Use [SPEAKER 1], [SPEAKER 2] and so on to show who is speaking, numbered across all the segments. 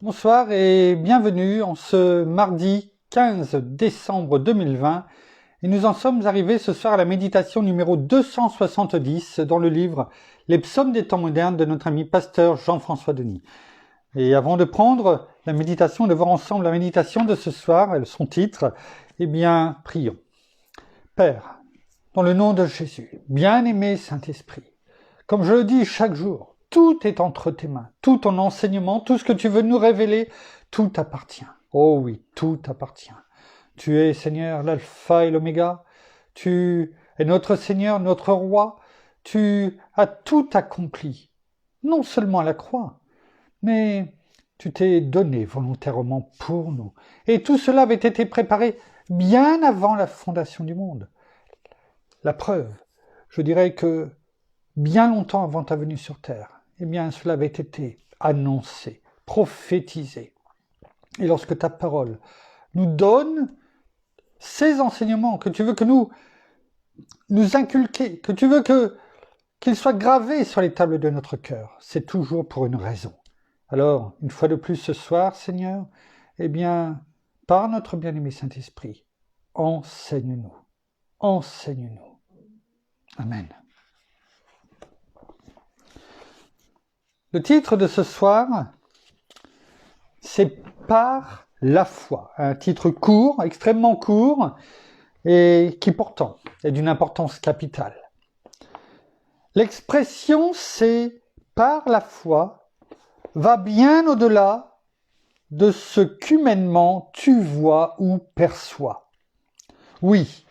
[SPEAKER 1] Bonsoir et bienvenue en ce mardi 15 décembre 2020 et nous en sommes arrivés ce soir à la méditation numéro 270 dans le livre Les psaumes des temps modernes de notre ami pasteur Jean-François Denis. Et avant de prendre la méditation, de voir ensemble la méditation de ce soir et son titre, eh bien prions. Père, dans le nom de Jésus, bien-aimé Saint-Esprit, comme je le dis chaque jour, tout est entre tes mains, tout ton enseignement, tout ce que tu veux nous révéler, tout t'appartient. Oh oui, tout t'appartient. Tu es, Seigneur, l'alpha et l'oméga. Tu es notre Seigneur, notre roi. Tu as tout accompli, non seulement à la croix, mais tu t'es donné volontairement pour nous. Et tout cela avait été préparé bien avant la fondation du monde. La preuve, je dirais que bien longtemps avant ta venue sur terre, eh bien, cela avait été annoncé, prophétisé. Et lorsque ta parole nous donne ces enseignements que tu veux que nous inculquer, que tu veux qu'ils soient gravés sur les tables de notre cœur, c'est toujours pour une raison. Alors, une fois de plus ce soir, Seigneur, eh bien, par notre bien-aimé Saint-Esprit, enseigne-nous. Enseigne-nous. Amen. Le titre de ce soir, c'est « Par la foi ». Un titre court, extrêmement court, et qui pourtant est d'une importance capitale. L'expression « c'est par la foi » va bien au-delà de ce qu'humainement tu vois ou perçois. Oui,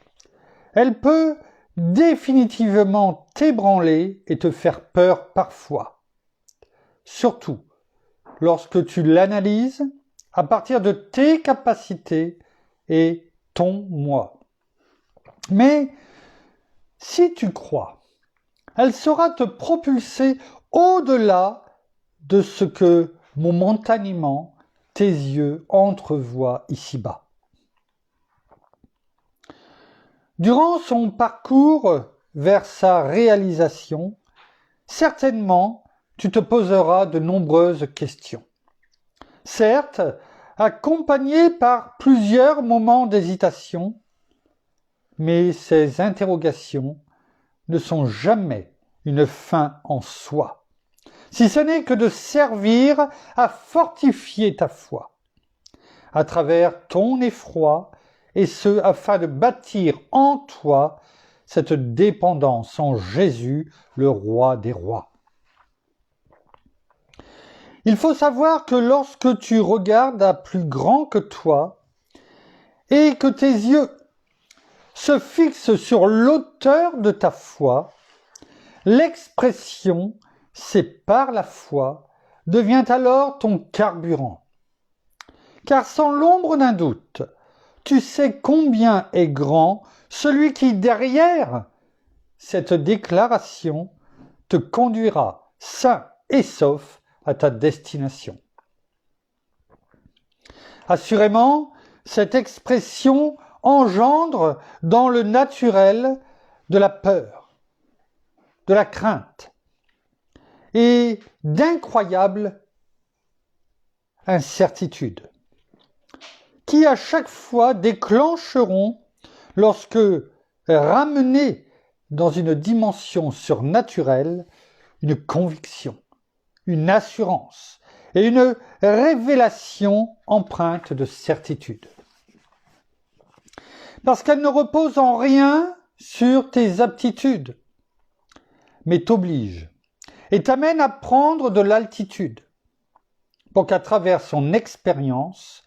[SPEAKER 1] elle peut définitivement t'ébranler et te faire peur parfois. Surtout lorsque tu l'analyses à partir de tes capacités et ton moi. Mais si tu crois, elle saura te propulser au-delà de ce que momentanément tes yeux entrevoient ici-bas. Durant son parcours vers sa réalisation, certainement, tu te poseras de nombreuses questions. Certes, accompagnées par plusieurs moments d'hésitation, mais ces interrogations ne sont jamais une fin en soi, si ce n'est que de servir à fortifier ta foi, à travers ton effroi, et ce afin de bâtir en toi cette dépendance en Jésus, le roi des rois. Il faut savoir que lorsque tu regardes à plus grand que toi et que tes yeux se fixent sur l'auteur de ta foi, l'expression « c'est par la foi » devient alors ton carburant. Car sans l'ombre d'un doute, tu sais combien est grand celui qui, derrière cette déclaration, te conduira sain et sauf à ta destination. Assurément, cette expression engendre dans le naturel de la peur, de la crainte et d'incroyables incertitudes qui à chaque fois déclencheront, lorsque ramenés dans une dimension surnaturelle, une conviction, une assurance et une révélation empreinte de certitude. Parce qu'elle ne repose en rien sur tes aptitudes, mais t'oblige et t'amène à prendre de l'altitude, pour qu'à travers son expérience,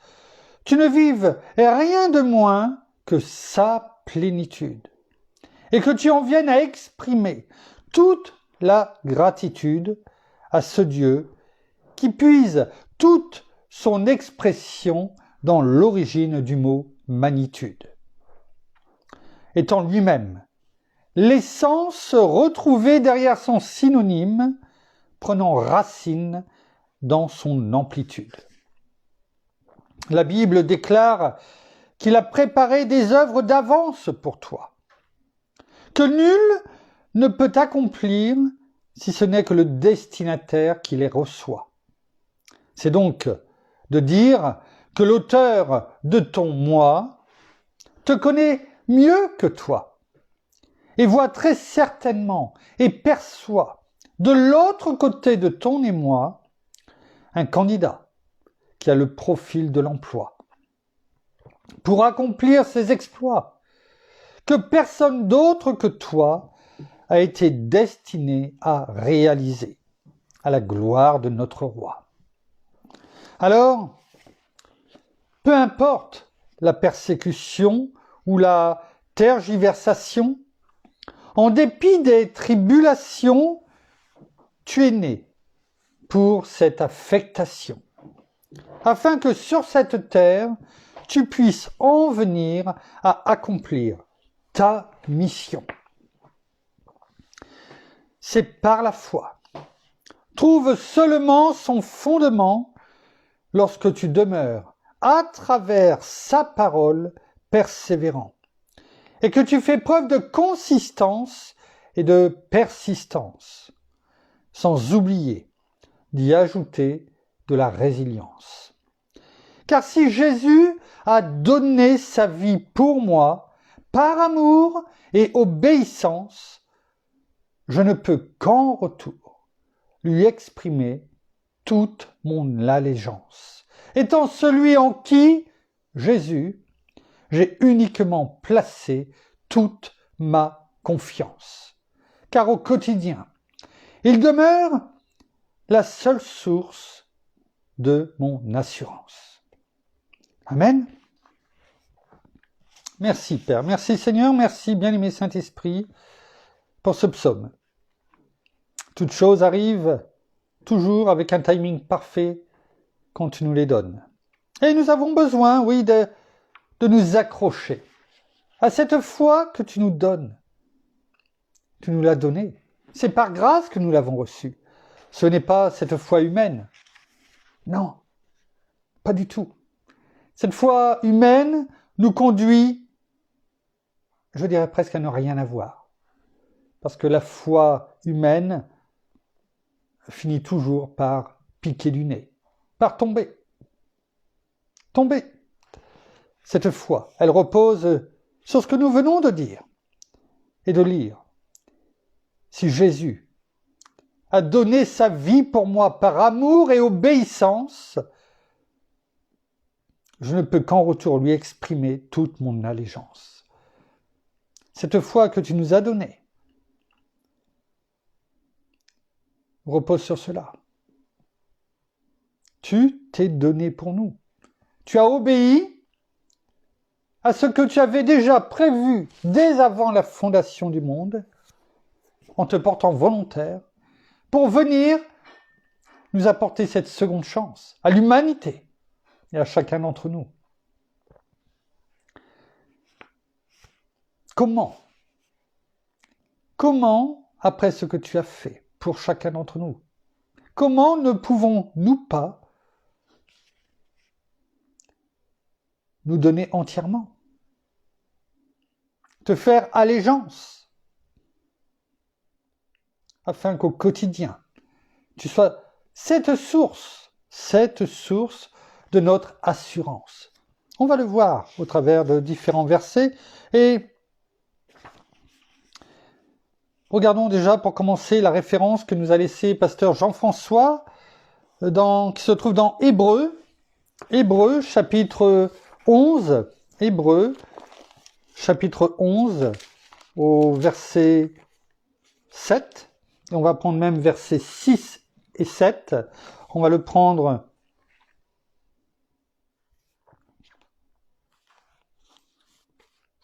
[SPEAKER 1] tu ne vives rien de moins que sa plénitude, et que tu en viennes à exprimer toute la gratitude à ce Dieu qui puise toute son expression dans l'origine du mot magnitude, étant lui-même l'essence retrouvée derrière son synonyme, prenant racine dans son amplitude. La Bible déclare qu'il a préparé des œuvres d'avance pour toi, que nul ne peut accomplir si ce n'est que le destinataire qui les reçoit. C'est donc de dire que l'auteur de ton moi te connaît mieux que toi et voit très certainement et perçoit de l'autre côté de ton émoi un candidat qui a le profil de l'emploi pour accomplir ses exploits que personne d'autre que toi a été destiné à réaliser à la gloire de notre roi. Alors, peu importe la persécution ou la tergiversation, en dépit des tribulations, tu es né pour cette affectation, afin que sur cette terre, tu puisses en venir à accomplir ta mission. C'est par la foi. Trouve seulement son fondement lorsque tu demeures à travers sa parole persévérant et que tu fais preuve de consistance et de persistance, sans oublier d'y ajouter de la résilience. Car si Jésus a donné sa vie pour moi, par amour et obéissance, je ne peux qu'en retour lui exprimer toute mon allégeance, étant celui en qui, Jésus, j'ai uniquement placé toute ma confiance. Car au quotidien, il demeure la seule source de mon assurance. Amen. Merci Père, merci Seigneur, merci bien-aimé Saint-Esprit pour ce psaume. Toutes choses arrivent toujours avec un timing parfait quand tu nous les donnes. Et nous avons besoin, oui, de nous accrocher à cette foi que tu nous donnes. Tu nous l'as donnée. C'est par grâce que nous l'avons reçue. Ce n'est pas cette foi humaine. Non, pas du tout. Cette foi humaine nous conduit, je dirais presque à ne rien avoir. Parce que la foi humaine finit toujours par piquer du nez, par tomber. Tomber. Cette foi, elle repose sur ce que nous venons de dire et de lire. Si Jésus a donné sa vie pour moi par amour et obéissance, je ne peux qu'en retour lui exprimer toute mon allégeance. Cette foi que tu nous as donnée repose sur cela. Tu t'es donné pour nous. Tu as obéi à ce que tu avais déjà prévu dès avant la fondation du monde, en te portant volontaire, pour venir nous apporter cette seconde chance à l'humanité et à chacun d'entre nous. Comment, après ce que tu as fait pour chacun d'entre nous, comment ne pouvons-nous pas nous donner entièrement, te faire allégeance, afin qu'au quotidien, tu sois cette source de notre assurance. On va le voir au travers de différents versets et regardons déjà pour commencer la référence que nous a laissée pasteur Jean-François qui se trouve dans Hébreux chapitre 11, Hébreux chapitre 11 au verset 7. On va prendre même versets 6 et 7. On va le prendre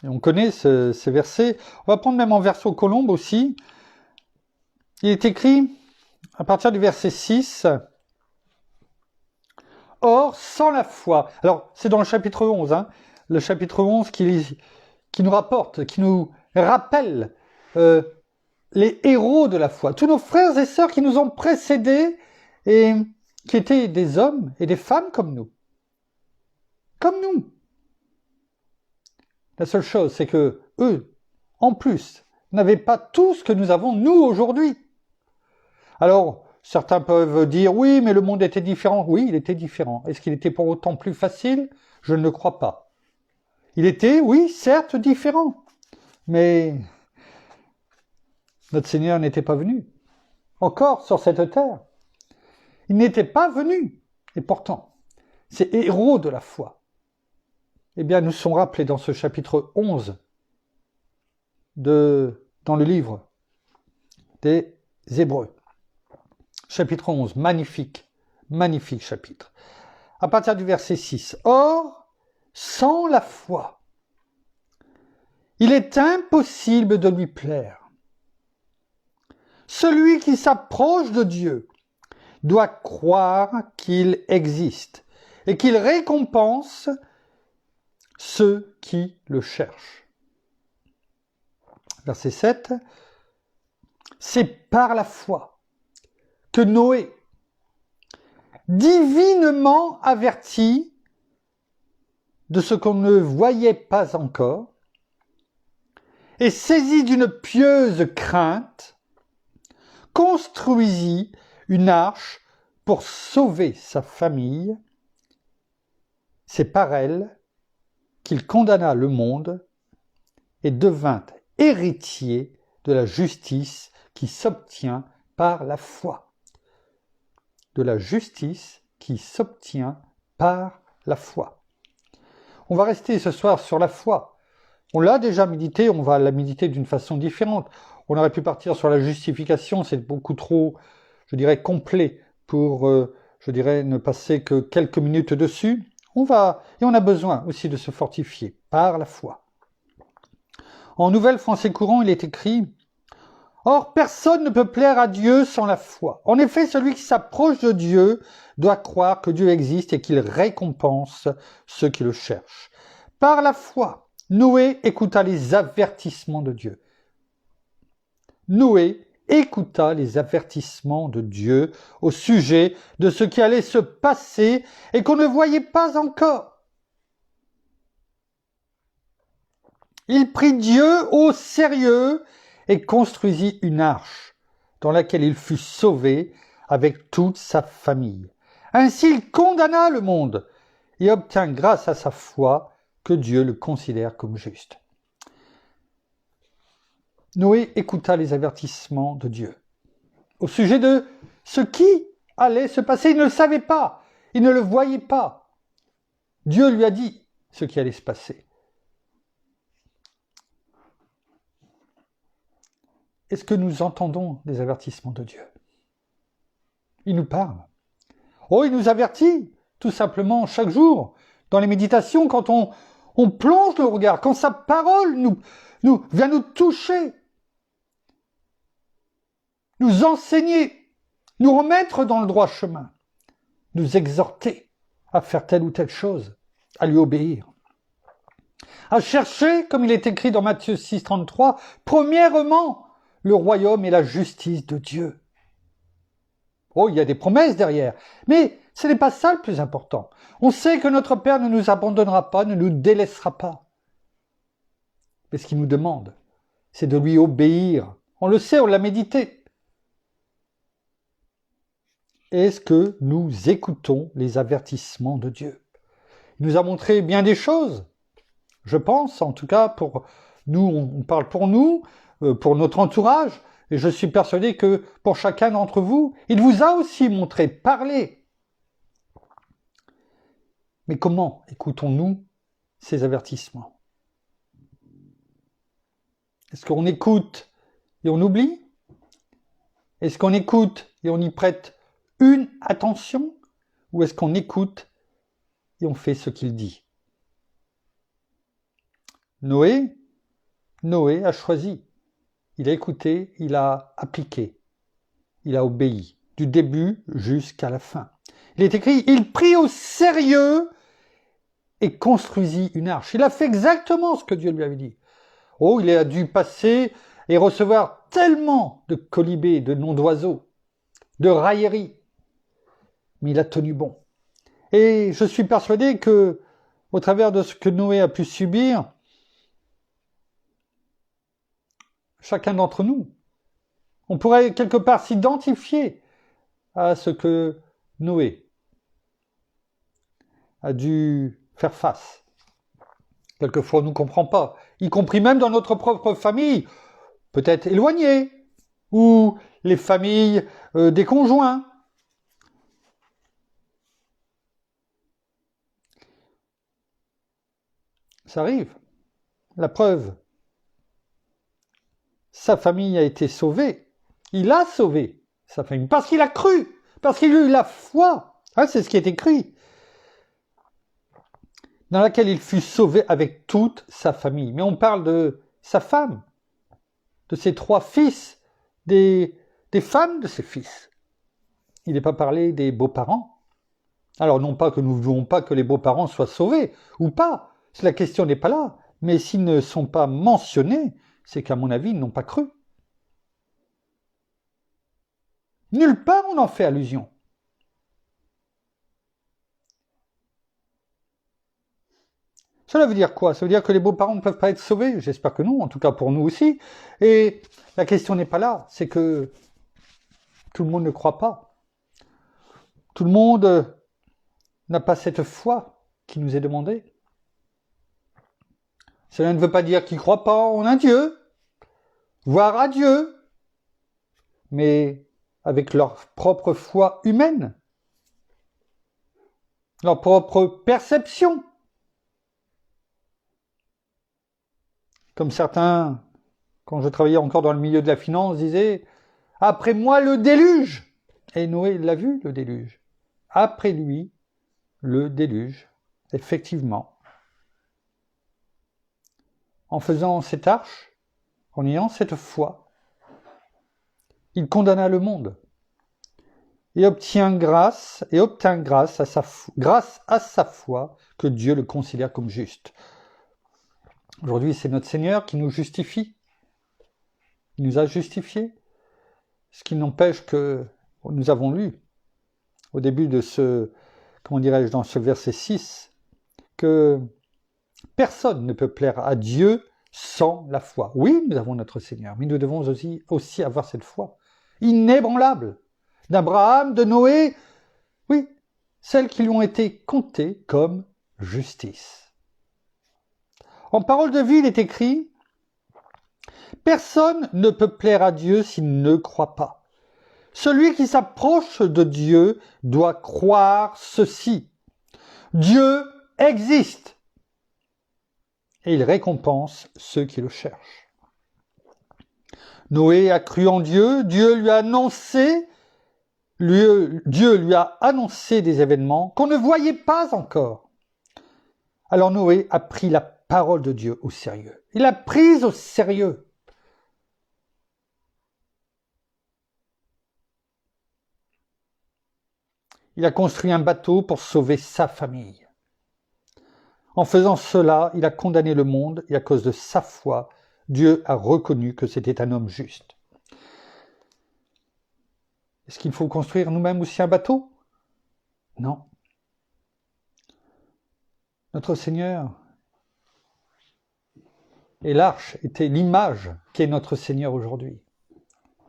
[SPEAKER 1] et on connaît ces versets. On va prendre même en verso colombe aussi. Il est écrit à partir du verset 6. Or, sans la foi, alors c'est dans le chapitre 11, le chapitre 11 qui nous rapporte, qui nous rappelle les héros de la foi, tous nos frères et sœurs qui nous ont précédés et qui étaient des hommes et des femmes comme nous. Comme nous. La seule chose, c'est que eux, en plus, n'avaient pas tout ce que nous avons, nous, aujourd'hui. Alors, Certains peuvent dire, oui, mais le monde était différent. Oui, il était différent. Est-ce qu'il était pour autant plus facile? Je ne le crois pas. Il était, oui, certes, différent. Mais notre Seigneur n'était pas venu. Encore sur cette terre. Il n'était pas venu. Et pourtant, ces héros de la foi, eh bien, nous sont rappelés dans ce chapitre 11 dans le livre des Hébreux. Chapitre 11, magnifique chapitre. À partir du verset 6. Or, sans la foi, il est impossible de lui plaire. Celui qui s'approche de Dieu doit croire qu'il existe et qu'il récompense ceux qui le cherchent. Verset 7. C'est par la foi que Noé, divinement averti de ce qu'on ne voyait pas encore, et saisi d'une pieuse crainte, construisit une arche pour sauver sa famille. C'est par elle qu'il condamna le monde et devint héritier de la justice qui s'obtient par la foi. De la justice qui s'obtient par la foi. On va rester ce soir sur la foi. On l'a déjà médité, on va la méditer d'une façon différente. On aurait pu partir sur la justification, c'est beaucoup trop, je dirais, complet pour, ne passer que quelques minutes dessus. On a besoin aussi de se fortifier par la foi. En Nouvelle Français courant, il est écrit « Or, personne ne peut plaire à Dieu sans la foi. En effet, celui qui s'approche de Dieu doit croire que Dieu existe et qu'il récompense ceux qui le cherchent. Par la foi, Noé écouta les avertissements de Dieu. Noé écouta les avertissements de Dieu au sujet de ce qui allait se passer et qu'on ne voyait pas encore. Il prit Dieu au sérieux et construisit une arche dans laquelle il fut sauvé avec toute sa famille. Ainsi il condamna le monde et obtint grâce à sa foi que Dieu le considère comme juste. Noé écouta les avertissements de Dieu au sujet de ce qui allait se passer. Il ne le savait pas, il ne le voyait pas. Dieu lui a dit ce qui allait se passer. Est-ce que nous entendons les avertissements de Dieu? Il nous parle. Oh, il nous avertit, tout simplement, chaque jour, dans les méditations, quand on plonge le regard, quand sa parole vient nous toucher, nous enseigner, nous remettre dans le droit chemin, nous exhorter à faire telle ou telle chose, à lui obéir, à chercher, comme il est écrit dans Matthieu 6, 33, premièrement, le royaume et la justice de Dieu. Oh, il y a des promesses derrière, mais ce n'est pas ça le plus important. On sait que notre Père ne nous abandonnera pas, ne nous délaissera pas. Mais ce qu'il nous demande, c'est de lui obéir. On le sait, on l'a médité. Est-ce que nous écoutons les avertissements de Dieu? Il nous a montré bien des choses, je pense, en tout cas pour nous, on parle pour nous, pour notre entourage, et je suis persuadé que pour chacun d'entre vous, il vous a aussi montré, parlé. Mais comment écoutons-nous ces avertissements? Est-ce qu'on écoute et on oublie? Est-ce qu'on écoute et on y prête une attention? Ou est-ce qu'on écoute et on fait ce qu'il dit? Noé a choisi. Il a écouté, il a appliqué, il a obéi, du début jusqu'à la fin. Il est écrit, il prit au sérieux et construisit une arche. Il a fait exactement ce que Dieu lui avait dit. Oh, il a dû passer et recevoir tellement de colibés, de noms d'oiseaux, de railleries. Mais il a tenu bon. Et je suis persuadé que, au travers de ce que Noé a pu subir, chacun d'entre nous, on pourrait quelque part s'identifier à ce que Noé a dû faire face. Quelquefois, on ne comprend pas, y compris même dans notre propre famille, peut-être éloignée, ou les familles des conjoints. Ça arrive. La preuve, sa famille a été sauvée. Il a sauvé sa famille parce qu'il a cru, parce qu'il a eu la foi. Hein, c'est ce qui est écrit. Dans laquelle il fut sauvé avec toute sa famille. Mais on parle de sa femme, de ses 3 fils, des femmes de ses fils. Il n'est pas parlé des beaux-parents. Alors non pas que nous ne voulons pas que les beaux-parents soient sauvés, ou pas, la question n'est pas là. Mais s'ils ne sont pas mentionnés, c'est qu'à mon avis, ils n'ont pas cru. Nulle part on en fait allusion. Cela veut dire quoi? Ça veut dire que les beaux-parents ne peuvent pas être sauvés? J'espère que non, en tout cas pour nous aussi. Et la question n'est pas là, c'est que tout le monde ne croit pas. Tout le monde n'a pas cette foi qui nous est demandée. Cela ne veut pas dire qu'ils ne croient pas en un Dieu, voire à Dieu, mais avec leur propre foi humaine, leur propre perception. Comme certains, quand je travaillais encore dans le milieu de la finance, disaient « Après moi, le déluge !» Et Noé l'a vu, le déluge. Après lui, le déluge, effectivement. En faisant cette arche, en ayant cette foi, il condamna le monde et obtint grâce à sa foi que Dieu le considère comme juste. Aujourd'hui, c'est notre Seigneur qui nous justifie. Il nous a justifiés. Ce qui n'empêche que nous avons lu au début de dans ce verset 6, que personne ne peut plaire à Dieu sans la foi. Oui, nous avons notre Seigneur, mais nous devons aussi avoir cette foi inébranlable d'Abraham, de Noé, oui, celles qui lui ont été comptées comme justice. En parole de vie, il est écrit « Personne ne peut plaire à Dieu s'il ne croit pas. Celui qui s'approche de Dieu doit croire ceci. Dieu existe et il récompense ceux qui le cherchent. » Noé a cru en Dieu, Dieu lui a annoncé des événements qu'on ne voyait pas encore. Alors Noé a pris la parole de Dieu au sérieux. Il l'a prise au sérieux. Il a construit un bateau pour sauver sa famille. En faisant cela, il a condamné le monde et à cause de sa foi, Dieu a reconnu que c'était un homme juste. Est-ce qu'il faut construire nous-mêmes aussi un bateau? Non. Notre Seigneur et l'arche était l'image qu'est notre Seigneur aujourd'hui.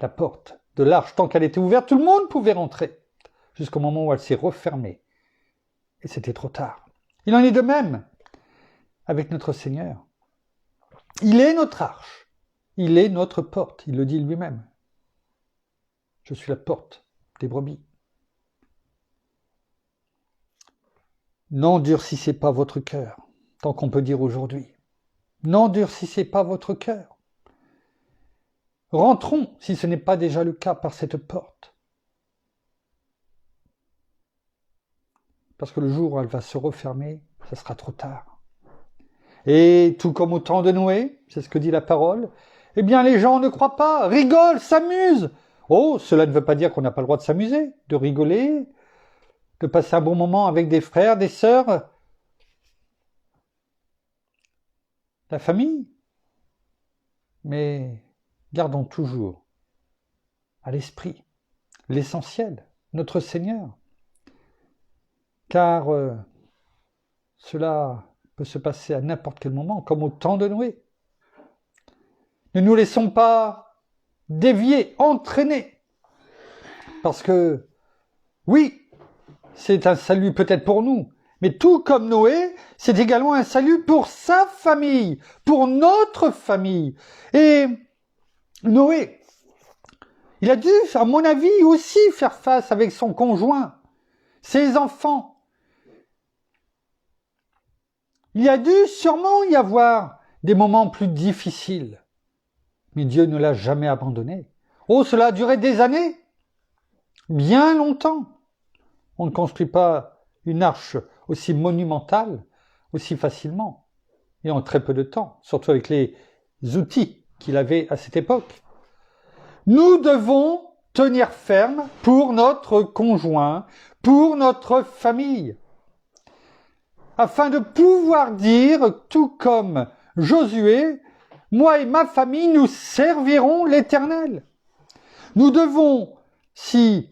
[SPEAKER 1] La porte de l'arche, tant qu'elle était ouverte, tout le monde pouvait rentrer, jusqu'au moment où elle s'est refermée. Et c'était trop tard. Il en est de même avec notre Seigneur. Il est notre arche, il est notre porte, il le dit lui-même. Je suis la porte des brebis. N'endurcissez pas votre cœur, tant qu'on peut dire aujourd'hui. N'endurcissez pas votre cœur. Rentrons, si ce n'est pas déjà le cas, par cette porte. Parce que le jour où elle va se refermer, ce sera trop tard. Et tout comme au temps de Noé, c'est ce que dit la parole, eh bien les gens ne croient pas, rigolent, s'amusent. Oh, cela ne veut pas dire qu'on n'a pas le droit de s'amuser, de rigoler, de passer un bon moment avec des frères, des sœurs, la famille. Mais gardons toujours à l'esprit l'essentiel, notre Seigneur. Car cela peut se passer à n'importe quel moment, comme au temps de Noé. Ne nous laissons pas dévier, entraîner, parce que Oui, c'est un salut peut-être pour nous, mais tout comme Noé, c'est également un salut pour sa famille, pour notre famille. Et Noé, il a dû, à mon avis, aussi faire face avec son conjoint, ses enfants. Il y a dû sûrement y avoir des moments plus difficiles. Mais Dieu ne l'a jamais abandonné. Oh, cela a duré des années, bien longtemps. On ne construit pas une arche aussi monumentale, aussi facilement, et en très peu de temps, surtout avec les outils qu'il avait à cette époque. Nous devons tenir ferme pour notre conjoint, pour notre famille, afin de pouvoir dire, tout comme Josué, moi et ma famille, nous servirons l'Éternel. Nous devons, si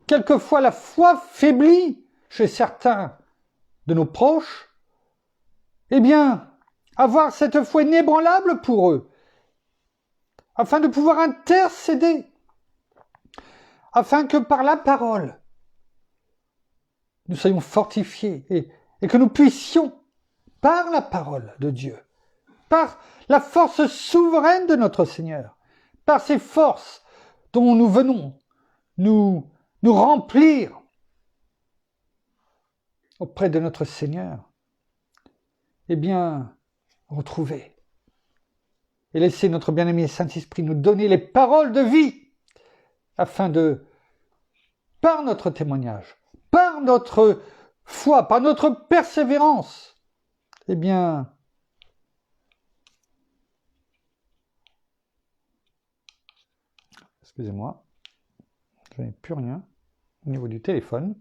[SPEAKER 1] quelquefois la foi faiblit chez certains de nos proches, eh bien, avoir cette foi inébranlable pour eux, afin de pouvoir intercéder, afin que par la parole, nous soyons fortifiés et que nous puissions, par la parole de Dieu, par la force souveraine de notre Seigneur, par ces forces dont nous venons nous remplir auprès de notre Seigneur, eh bien, retrouver et laisser notre bien-aimé Saint-Esprit nous donner les paroles de vie, afin de, par notre témoignage, par notre foi, par notre persévérance, eh bien, excusez-moi, je n'ai plus rien au niveau du téléphone.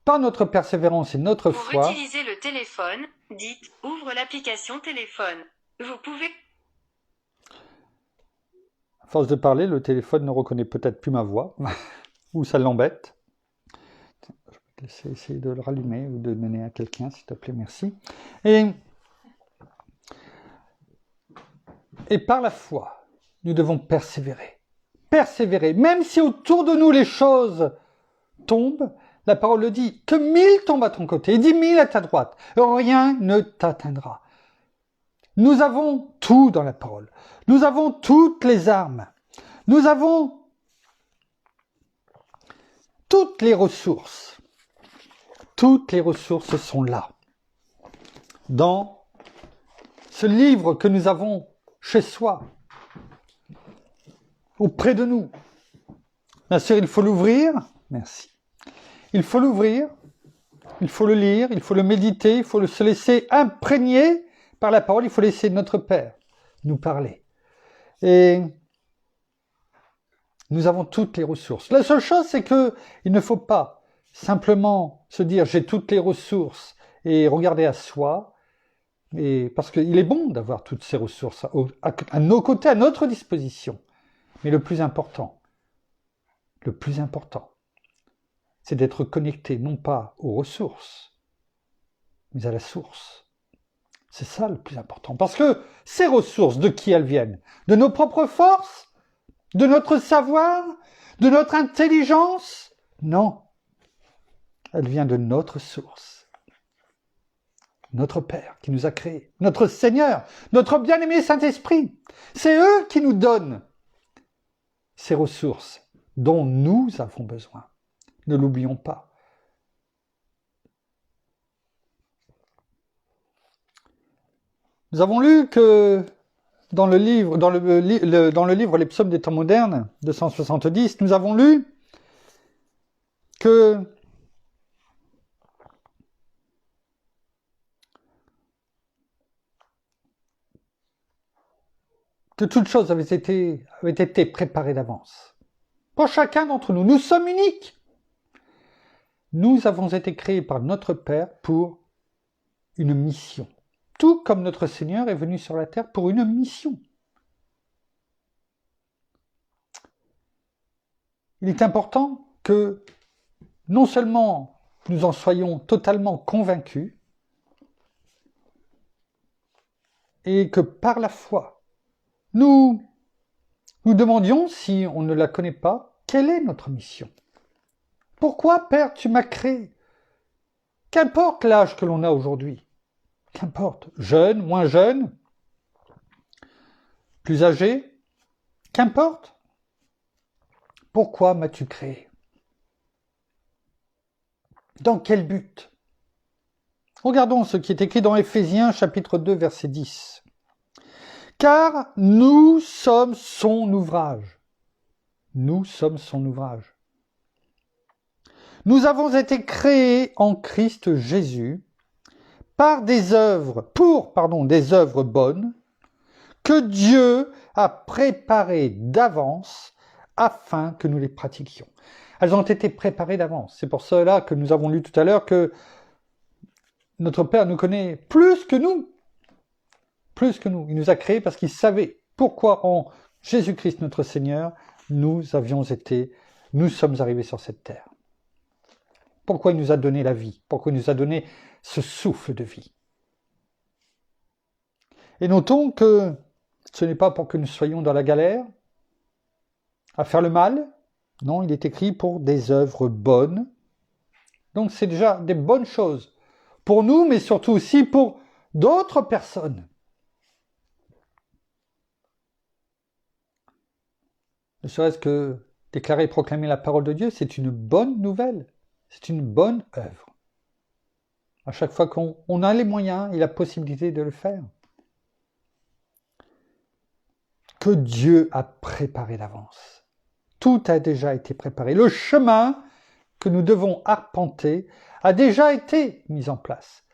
[SPEAKER 1] Par notre persévérance et notre foi...
[SPEAKER 2] Pour utiliser le téléphone, dites « Ouvre l'application téléphone ». Vous pouvez...
[SPEAKER 1] À force de parler, le téléphone ne reconnaît peut-être plus ma voix, ou ça l'embête. Je vais essayer de le rallumer ou de le donner à quelqu'un, s'il te plaît, merci. Et par la foi, nous devons persévérer. Persévérer, même si autour de nous les choses tombent, la parole le dit, que 1000 tombent à ton côté et 10 000 à ta droite, rien ne t'atteindra. Nous avons tout dans la parole. Nous avons toutes les armes. Nous avons toutes les ressources. Toutes les ressources sont là. Dans ce livre que nous avons chez soi, auprès de nous. Bien sûr, il faut l'ouvrir. Merci. Il faut l'ouvrir, il faut le lire, il faut le méditer, il faut se laisser imprégner par la parole, il faut laisser notre Père nous parler. Et nous avons toutes les ressources. La seule chose, c'est que il ne faut pas simplement se dire j'ai toutes les ressources et regarder à soi, parce qu'il est bon d'avoir toutes ces ressources à nos côtés, à notre disposition. Mais le plus important, c'est d'être connecté non pas aux ressources, mais à la source. C'est ça le plus important. Parce que ces ressources, de qui elles viennent? De nos propres forces? De notre savoir? De notre intelligence? Non. Elle vient de notre source. Notre Père qui nous a créés. Notre Seigneur. Notre bien-aimé Saint-Esprit. C'est eux qui nous donnent ces ressources dont nous avons besoin. Ne l'oublions pas. Nous avons lu que dans le livre Les Psaumes des temps modernes, 270, nous avons lu que toutes choses avaient été préparées d'avance. Pour chacun d'entre nous, nous sommes uniques. Nous avons été créés par notre Père pour une mission. Tout comme notre Seigneur est venu sur la terre pour une mission. Il est important que non seulement nous en soyons totalement convaincus, et que par la foi, nous demandions, si on ne la connaît pas, quelle est notre mission? Pourquoi, Père, tu m'as créé? Qu'importe l'âge que l'on a aujourd'hui, qu'importe, jeune, moins jeune, plus âgé, qu'importe. Pourquoi m'as-tu créé? Dans quel but? Regardons ce qui est écrit dans Éphésiens chapitre 2 verset 10. Car nous sommes son ouvrage. Nous sommes son ouvrage. Nous avons été créés en Christ Jésus pour des œuvres bonnes que Dieu a préparées d'avance afin que nous les pratiquions. Elles ont été préparées d'avance. C'est pour cela que nous avons lu tout à l'heure que notre Père nous connaît plus que nous. Plus que nous. Il nous a créés parce qu'il savait pourquoi en Jésus-Christ notre Seigneur, nous sommes arrivés sur cette terre. Pourquoi il nous a donné la vie? Pourquoi il nous a donné ce souffle de vie? Et notons que ce n'est pas pour que nous soyons dans la galère, à faire le mal. Non, il est écrit pour des œuvres bonnes. Donc c'est déjà des bonnes choses pour nous, mais surtout aussi pour d'autres personnes. Ne serait-ce que déclarer et proclamer la parole de Dieu, c'est une bonne nouvelle. C'est une bonne œuvre. À chaque fois qu'on a les moyens et la possibilité de le faire. Que Dieu a préparé d'avance. Tout a déjà été préparé. Le chemin que nous devons arpenter a déjà été mis en place.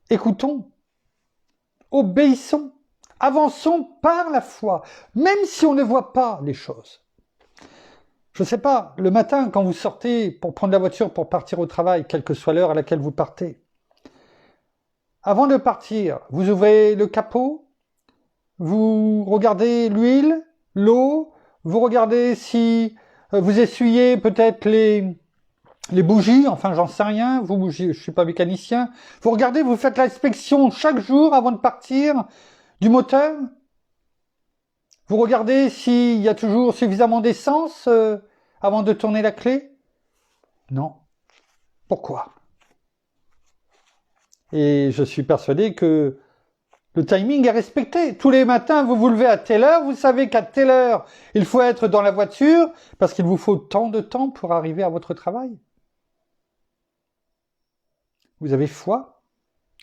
[SPEAKER 1] Écoutons, obéissons, avançons par la foi, même si on ne voit pas les choses. Je ne sais pas, le matin quand vous sortez pour prendre la voiture pour partir au travail, quelle que soit l'heure à laquelle vous partez, avant de partir, vous ouvrez le capot, vous regardez l'huile, l'eau, vous regardez si vous essuyez peut-être les bougies, enfin j'en sais rien, je ne suis pas mécanicien. Vous regardez, vous faites l'inspection chaque jour avant de partir du moteur. Vous regardez s'il y a toujours suffisamment d'essence avant de tourner la clé. Non. Pourquoi? Et je suis persuadé que le timing est respecté. Tous les matins, vous vous levez à telle heure, vous savez qu'à telle heure, il faut être dans la voiture parce qu'il vous faut tant de temps pour arriver à votre travail. Vous avez foi,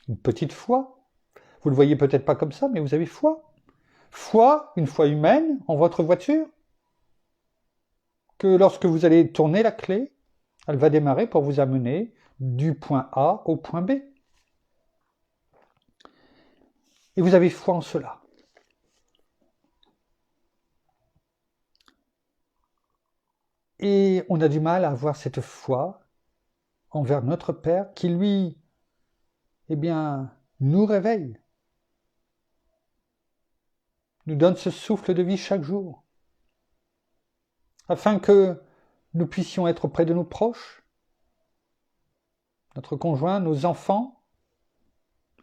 [SPEAKER 1] une petite foi. Vous ne le voyez peut-être pas comme ça, mais vous avez foi. Foi, une foi humaine en votre voiture. Que lorsque vous allez tourner la clé, elle va démarrer pour vous amener du point A au point B. Et vous avez foi en cela. Et on a du mal à avoir cette foi envers notre Père qui, lui, nous réveille, nous donne ce souffle de vie chaque jour, afin que nous puissions être auprès de nos proches, notre conjoint, nos enfants,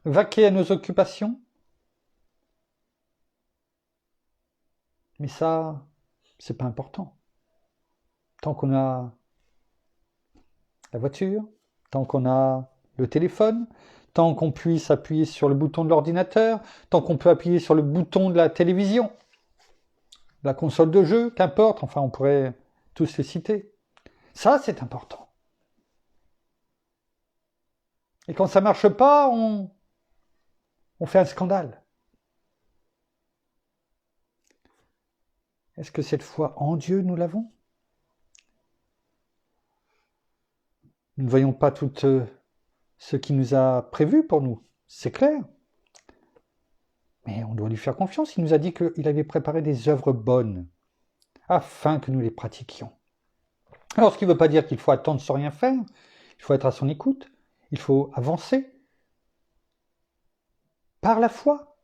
[SPEAKER 1] vaquer à nos occupations. Mais ça, c'est pas important. Tant qu'on a la voiture, tant qu'on a le téléphone, tant qu'on puisse appuyer sur le bouton de l'ordinateur, tant qu'on peut appuyer sur le bouton de la télévision, la console de jeu, qu'importe, enfin on pourrait tous les citer. Ça, c'est important. Et quand ça marche pas, on fait un scandale. Est-ce que cette foi en Dieu, nous l'avons? Nous ne voyons pas tout ce qu'il nous a prévu pour nous, c'est clair. Mais on doit lui faire confiance, il nous a dit qu'il avait préparé des œuvres bonnes, afin que nous les pratiquions. Alors ce qui ne veut pas dire qu'il faut attendre sans rien faire, il faut être à son écoute, il faut avancer par la foi.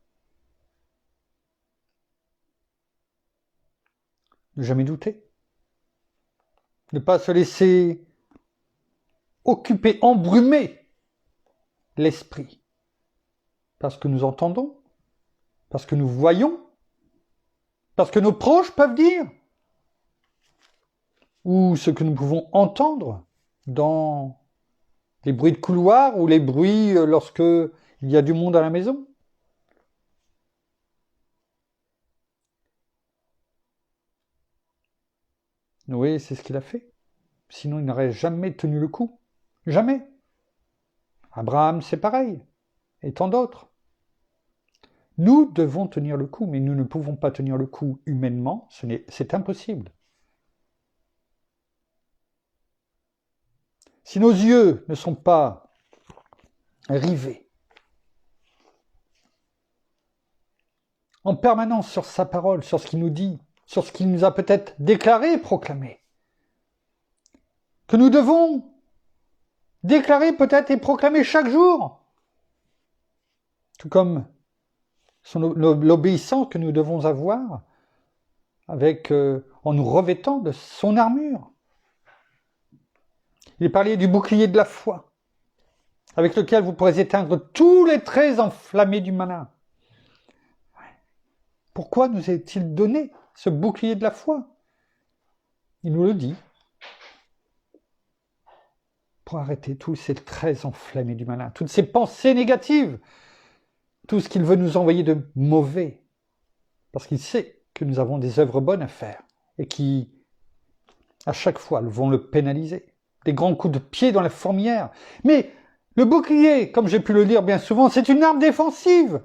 [SPEAKER 1] Ne jamais douter. Ne pas se laisser occuper, embrumer l'esprit. Parce que nous entendons, parce que nous voyons, parce que nos proches peuvent dire ou ce que nous pouvons entendre dans les bruits de couloir ou les bruits lorsque il y a du monde à la maison. Noé, c'est ce qu'il a fait. Sinon, il n'aurait jamais tenu le coup. Jamais. Abraham, c'est pareil. Et tant d'autres. Nous devons tenir le coup, mais nous ne pouvons pas tenir le coup humainement. C'est impossible. Si nos yeux ne sont pas rivés en permanence sur sa parole, sur ce qu'il nous dit, sur ce qu'il nous a peut-être déclaré et proclamé, que nous devons déclarer peut-être et proclamer chaque jour, tout comme l'obéissance que nous devons avoir en nous revêtant de son armure. Il est parlé du bouclier de la foi, avec lequel vous pourrez éteindre tous les traits enflammés du malin. Pourquoi nous est-il donné ce bouclier de la foi? Il nous le dit. Pour arrêter tous ces traits enflammés du malin, toutes ces pensées négatives, tout ce qu'il veut nous envoyer de mauvais, parce qu'il sait que nous avons des œuvres bonnes à faire, et qui, à chaque fois, vont le pénaliser. Des grands coups de pied dans la fourmilière. Mais le bouclier, comme j'ai pu le dire bien souvent, c'est une arme défensive.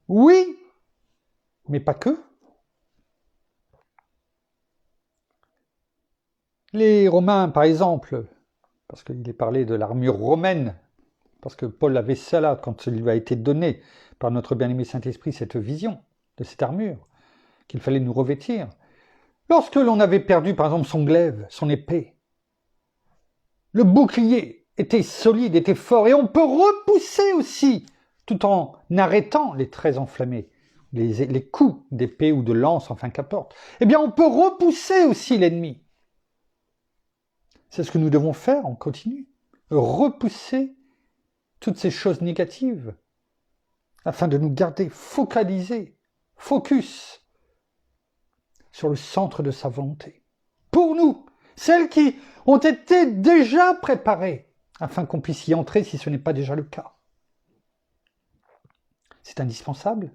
[SPEAKER 1] Oui, mais pas que. Les Romains, par exemple, parce qu'il est parlé de l'armure romaine, parce que Paul avait cela quand il lui a été donné par notre bien-aimé Saint-Esprit, cette vision de cette armure, qu'il fallait nous revêtir. Lorsque l'on avait perdu, par exemple, son glaive, son épée, le bouclier était solide, était fort, et on peut repousser aussi, tout en arrêtant les traits enflammés, les coups d'épée ou de lance, enfin qu'importe. Eh bien, on peut repousser aussi l'ennemi. C'est ce que nous devons faire en continu. Repousser toutes ces choses négatives, afin de nous garder focalisés, focus, sur le centre de sa volonté. Pour nous, celles qui ont été déjà préparées, afin qu'on puisse y entrer si ce n'est pas déjà le cas. C'est indispensable.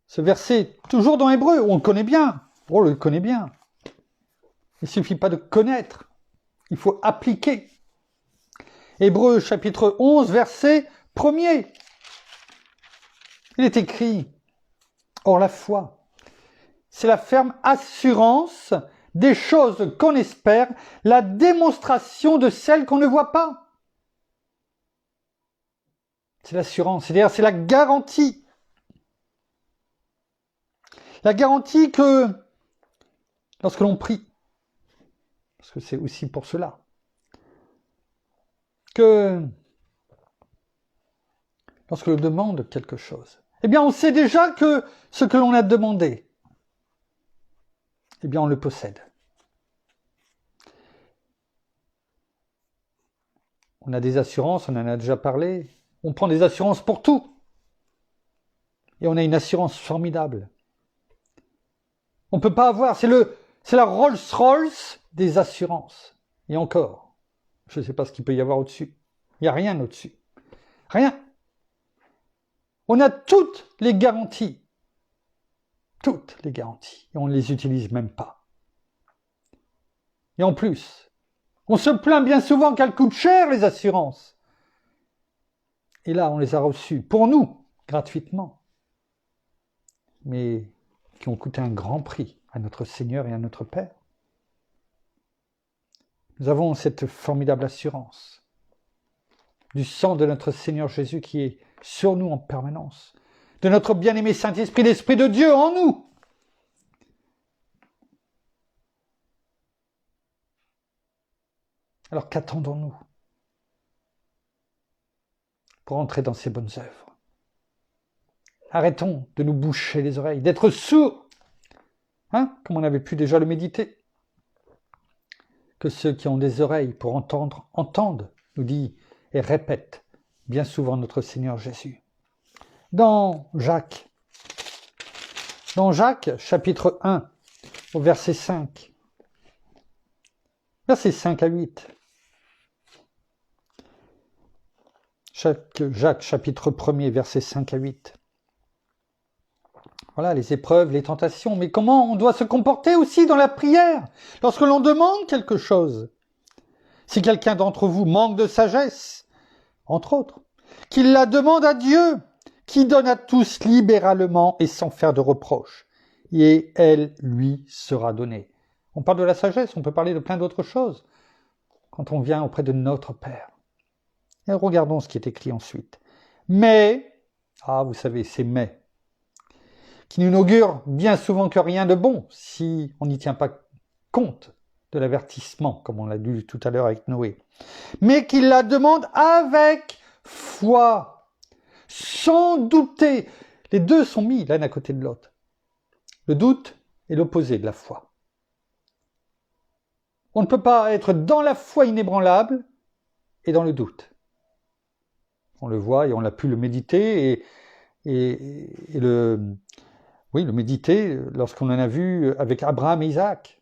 [SPEAKER 1] Ce verset, toujours dans Hébreu, on le connaît bien. On le connaît bien. Il ne suffit pas de connaître, il faut appliquer. Hébreu chapitre 11, verset 1er. Il est écrit, or la foi, c'est la ferme assurance des choses qu'on espère, la démonstration de celles qu'on ne voit pas. C'est l'assurance, c'est-à-dire c'est la garantie. La garantie que lorsque l'on prie, parce que c'est aussi pour cela, que lorsque l'on demande quelque chose, eh bien on sait déjà que ce que l'on a demandé, eh bien on le possède. On a des assurances, on en a déjà parlé, on prend des assurances pour tout. Et on a une assurance formidable. On ne peut pas avoir, c'est la Rolls-Royce des assurances. Et encore, je ne sais pas ce qu'il peut y avoir au-dessus. Il n'y a rien au-dessus. Rien. On a toutes les garanties. Toutes les garanties. Et on ne les utilise même pas. Et en plus, on se plaint bien souvent qu'elles coûtent cher, les assurances. Et là, on les a reçues, pour nous, gratuitement. Mais qui ont coûté un grand prix à notre Seigneur et à notre Père. Nous avons cette formidable assurance du sang de notre Seigneur Jésus qui est sur nous en permanence, de notre bien-aimé Saint-Esprit, l'Esprit de Dieu en nous. Alors qu'attendons-nous pour entrer dans ces bonnes œuvres? Arrêtons de nous boucher les oreilles, d'être sourds, comme on avait pu déjà le méditer. Que ceux qui ont des oreilles pour entendre, entendent, nous dit et répète bien souvent notre Seigneur Jésus. Dans Jacques chapitre 1, au verset 5. Versets 5 à 8. Jacques, chapitre 1er, versets 5 à 8. Voilà, les épreuves, les tentations. Mais comment on doit se comporter aussi dans la prière lorsque l'on demande quelque chose? Si quelqu'un d'entre vous manque de sagesse, entre autres, qu'il la demande à Dieu, qui donne à tous libéralement et sans faire de reproche, et elle lui sera donnée. On parle de la sagesse, on peut parler de plein d'autres choses quand on vient auprès de notre Père. Et regardons ce qui est écrit ensuite. Mais, vous savez, c'est mais, qui nous n'augure bien souvent que rien de bon, si on n'y tient pas compte de l'avertissement, comme on l'a lu tout à l'heure avec Noé. Mais qu'il la demande avec foi, sans douter. Les deux sont mis l'un à côté de l'autre. Le doute est l'opposé de la foi. On ne peut pas être dans la foi inébranlable et dans le doute. On le voit et on a pu le méditer le méditer lorsqu'on en a vu avec Abraham et Isaac.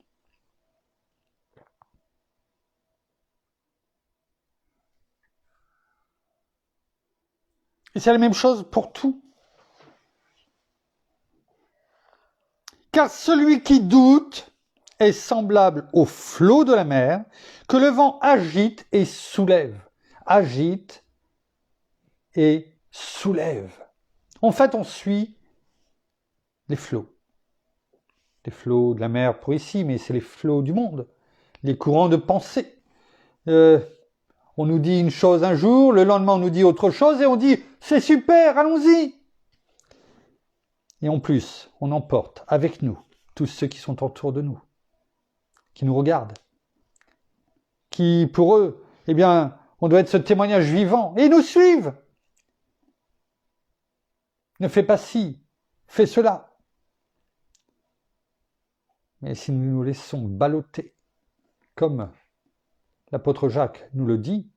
[SPEAKER 1] Et c'est la même chose pour tout. Car celui qui doute est semblable au flot de la mer que le vent agite et soulève. Agite et soulève. En fait, on suit les flots. Les flots de la mer pour ici, mais c'est les flots du monde. Les courants de pensée. On nous dit une chose un jour, le lendemain on nous dit autre chose et on dit « c'est super, allons-y ». Et en plus, on emporte avec nous tous ceux qui sont autour de nous, qui nous regardent, qui pour eux, on doit être ce témoignage vivant et ils nous suivent. Ne fais pas ci, fais cela. Mais si nous nous laissons balloter, comme l'apôtre Jacques nous le dit,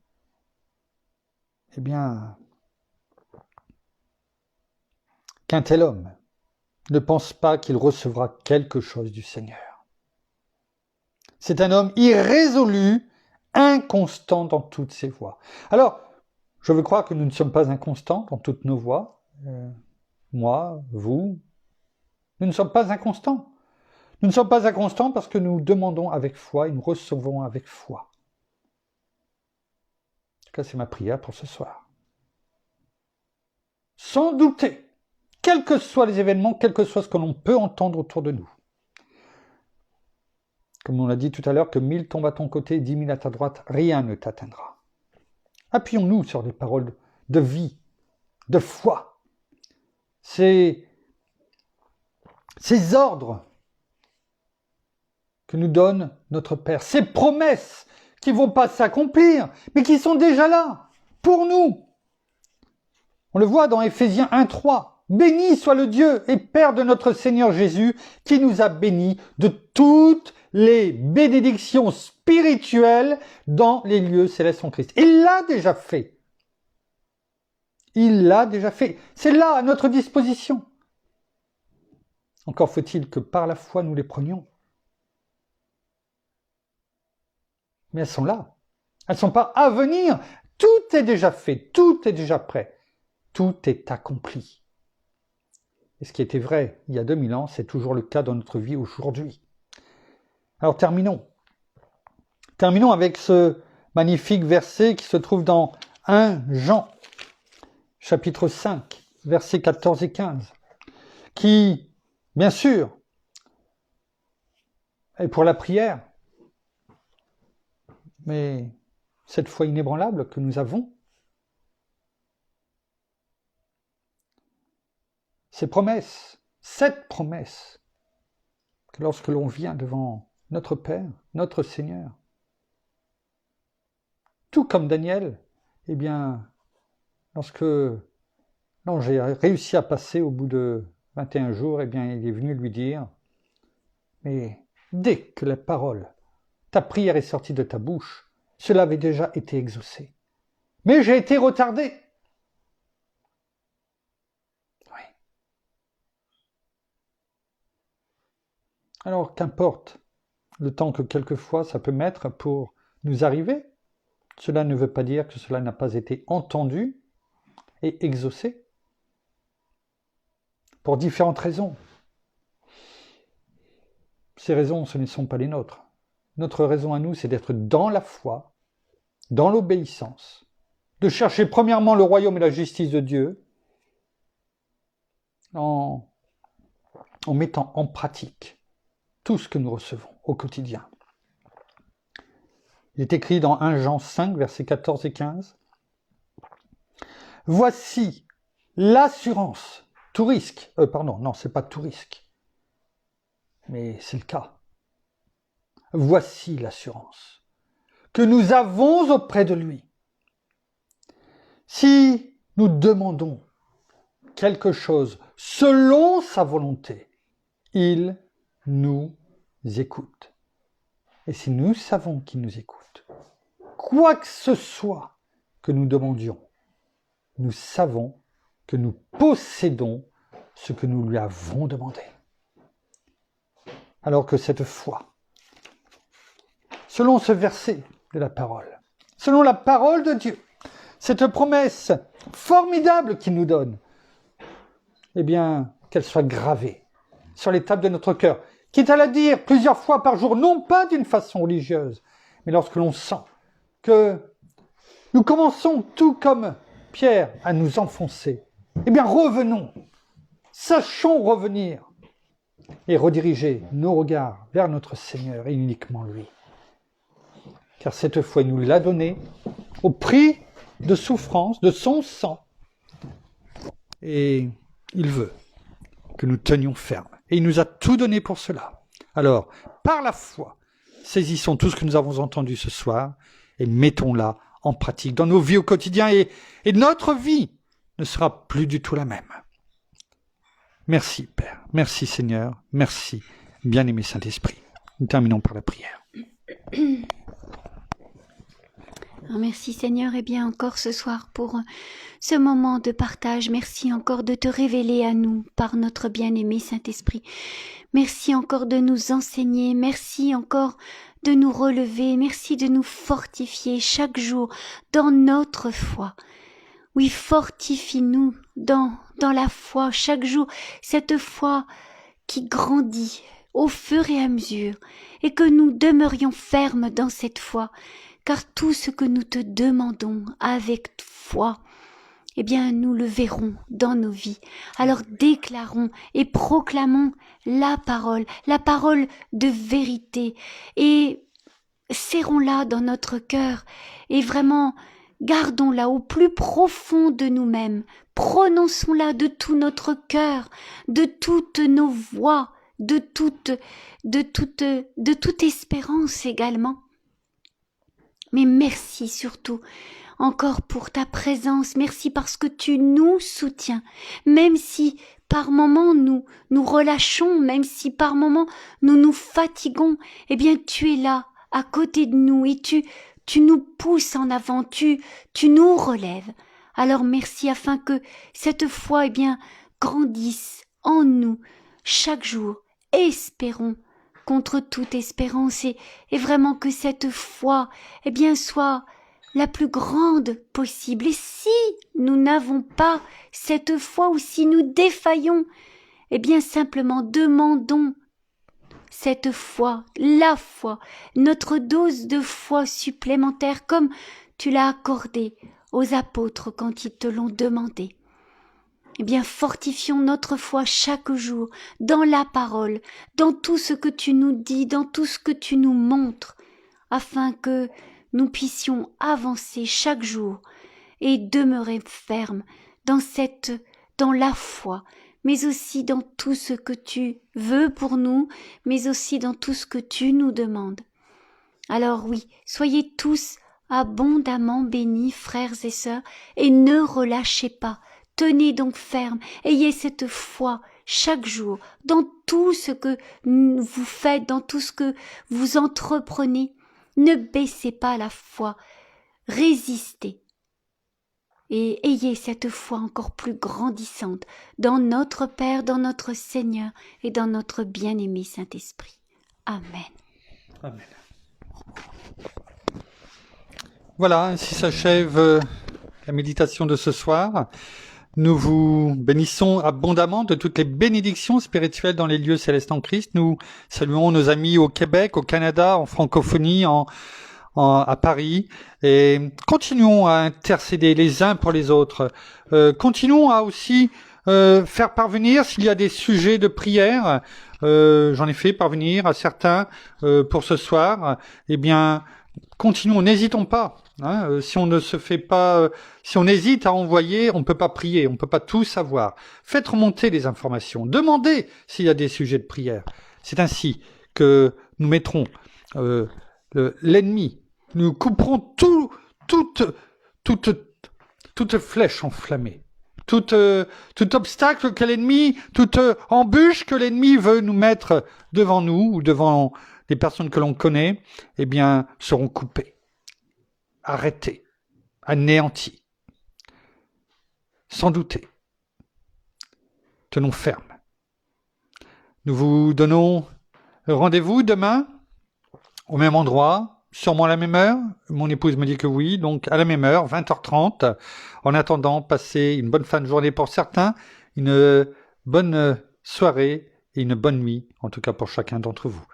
[SPEAKER 1] qu'un tel homme ne pense pas qu'il recevra quelque chose du Seigneur. C'est un homme irrésolu, inconstant dans toutes ses voies. Alors, je veux croire que nous ne sommes pas inconstants dans toutes nos voies. Moi, vous, nous ne sommes pas inconstants. Nous ne sommes pas inconstants parce que nous demandons avec foi et nous recevons avec foi. En tout cas, c'est ma prière pour ce soir. Sans douter, quels que soient les événements, quel que soit ce que l'on peut entendre autour de nous. Comme on l'a dit tout à l'heure, que 1000 tombent à ton côté, 10 000 à ta droite, rien ne t'atteindra. Appuyons-nous sur des paroles de vie, de foi. Ces ordres que nous donne notre Père, ces promesses qui ne vont pas s'accomplir, mais qui sont déjà là, pour nous. On le voit dans Éphésiens 1:3. Béni soit le Dieu et Père de notre Seigneur Jésus, qui nous a bénis de toutes les bénédictions spirituelles dans les lieux célestes en Christ. Il l'a déjà fait. Il l'a déjà fait. C'est là, à notre disposition. Encore faut-il que par la foi, nous les prenions. Mais elles sont là. Elles ne sont pas à venir. Tout est déjà fait. Tout est déjà prêt. Tout est accompli. Et ce qui était vrai il y a 2000 ans, c'est toujours le cas dans notre vie aujourd'hui. Alors terminons. Terminons avec ce magnifique verset qui se trouve dans 1 Jean, chapitre 5, versets 14 et 15, qui, bien sûr, est pour la prière, mais cette foi inébranlable que nous avons, ces promesses, cette promesse, que lorsque l'on vient devant notre Père, notre Seigneur, tout comme Daniel, lorsque l'ange a réussi à passer au bout de 21 jours, il est venu lui dire, mais dès que la parole, ta prière est sortie de ta bouche, cela avait déjà été exaucé. Mais j'ai été retardé. Alors qu'importe le temps que quelquefois ça peut mettre pour nous arriver, cela ne veut pas dire que cela n'a pas été entendu et exaucé pour différentes raisons. Ces raisons, ce ne sont pas les nôtres. Notre raison à nous, c'est d'être dans la foi, dans l'obéissance, de chercher premièrement le royaume et la justice de Dieu, en mettant en pratique tout ce que nous recevons au quotidien. Il est écrit dans 1 Jean 5, versets 14 et 15. « Voici l'assurance, tout risque, non, c'est pas tout risque, mais c'est le cas. Voici l'assurance que nous avons auprès de lui. Si nous demandons quelque chose selon sa volonté, il nous écoute. Et si nous savons qu'il nous écoute, quoi que ce soit que nous demandions, nous savons que nous possédons ce que nous lui avons demandé. Alors que cette foi, selon ce verset de la parole, selon la parole de Dieu, cette promesse formidable qu'il nous donne, eh bien, qu'elle soit gravée sur les tables de notre cœur, quitte à la dire plusieurs fois par jour, non pas d'une façon religieuse, mais lorsque l'on sent que nous commençons, tout comme Pierre, à nous enfoncer, eh bien, revenons, sachons revenir et rediriger nos regards vers notre Seigneur et uniquement lui. Car cette foi, il nous l'a donnée au prix de souffrance, de son sang. Et il veut que nous tenions ferme. Et il nous a tout donné pour cela. Alors, par la foi, saisissons tout ce que nous avons entendu ce soir et mettons-la en pratique dans nos vies au quotidien et notre vie ne sera plus du tout la même. Merci Père, merci Seigneur, merci bien-aimé Saint-Esprit. Nous terminons par la prière.
[SPEAKER 3] Merci Seigneur, et bien encore ce soir pour ce moment de partage. Merci encore de te révéler à nous par notre bien-aimé Saint-Esprit. Merci encore de nous enseigner, merci encore de nous relever, merci de nous fortifier chaque jour dans notre foi. Oui, fortifie-nous dans la foi chaque jour, cette foi qui grandit au fur et à mesure, et que nous demeurions fermes dans cette foi, car tout ce que nous te demandons avec foi, eh bien nous le verrons dans nos vies. Alors déclarons et proclamons la parole de vérité, et serrons-la dans notre cœur, et vraiment gardons-la au plus profond de nous-mêmes, prononçons-la de tout notre cœur, de toutes nos voix, de toute espérance également. Mais merci surtout encore pour ta présence, merci parce que tu nous soutiens, même si par moments nous relâchons, même si par moments nous nous fatiguons, eh bien tu es là, à côté de nous, et tu nous pousses en avant, tu nous relèves. Alors merci afin que cette foi, eh bien, grandisse en nous chaque jour. Espérons contre toute espérance, et vraiment que cette foi, eh bien, soit la plus grande possible. Et si nous n'avons pas cette foi, ou si nous défaillons, eh bien, simplement demandons cette foi, la foi, notre dose de foi supplémentaire, comme tu l'as accordé aux apôtres quand ils te l'ont demandé. Eh bien, fortifions notre foi chaque jour dans la parole, dans tout ce que tu nous dis, dans tout ce que tu nous montres, afin que nous puissions avancer chaque jour et demeurer fermes dans la foi, mais aussi dans tout ce que tu veux pour nous, mais aussi dans tout ce que tu nous demandes. Alors oui, soyez tous abondamment bénis, frères et sœurs, et ne relâchez pas. Tenez donc ferme, ayez cette foi chaque jour, dans tout ce que vous faites, dans tout ce que vous entreprenez. Ne baissez pas la foi, résistez. et ayez cette foi encore plus grandissante dans notre Père, dans notre Seigneur et dans notre bien-aimé Saint-Esprit. Amen.
[SPEAKER 1] Amen. Voilà, ainsi s'achève la méditation de ce soir. Nous vous bénissons abondamment de toutes les bénédictions spirituelles dans les lieux célestes en Christ. Nous saluons nos amis au Québec, au Canada, en francophonie, à Paris, et continuons à intercéder les uns pour les autres. Continuons à aussi faire parvenir, s'il y a des sujets de prière, j'en ai fait parvenir à certains pour ce soir, eh bien, continuons, n'hésitons pas. Si on ne se fait pas, si on hésite à envoyer, on ne peut pas prier, on ne peut pas tout savoir. Faites remonter les informations, demandez s'il y a des sujets de prière. C'est ainsi que nous mettrons l'ennemi, nous couperons toute flèche enflammée, tout obstacle que l'ennemi, toute embûche que l'ennemi veut nous mettre devant nous ou devant les personnes que l'on connaît, eh bien, seront coupées, arrêtées, anéanties, sans douter. Tenons ferme. Nous vous donnons rendez-vous demain, au même endroit, sûrement à la même heure. Mon épouse me dit que oui, donc à la même heure, 20h30. En attendant, passez une bonne fin de journée pour certains, une bonne soirée et une bonne nuit, en tout cas pour chacun d'entre vous.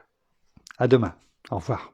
[SPEAKER 1] À demain. Au revoir.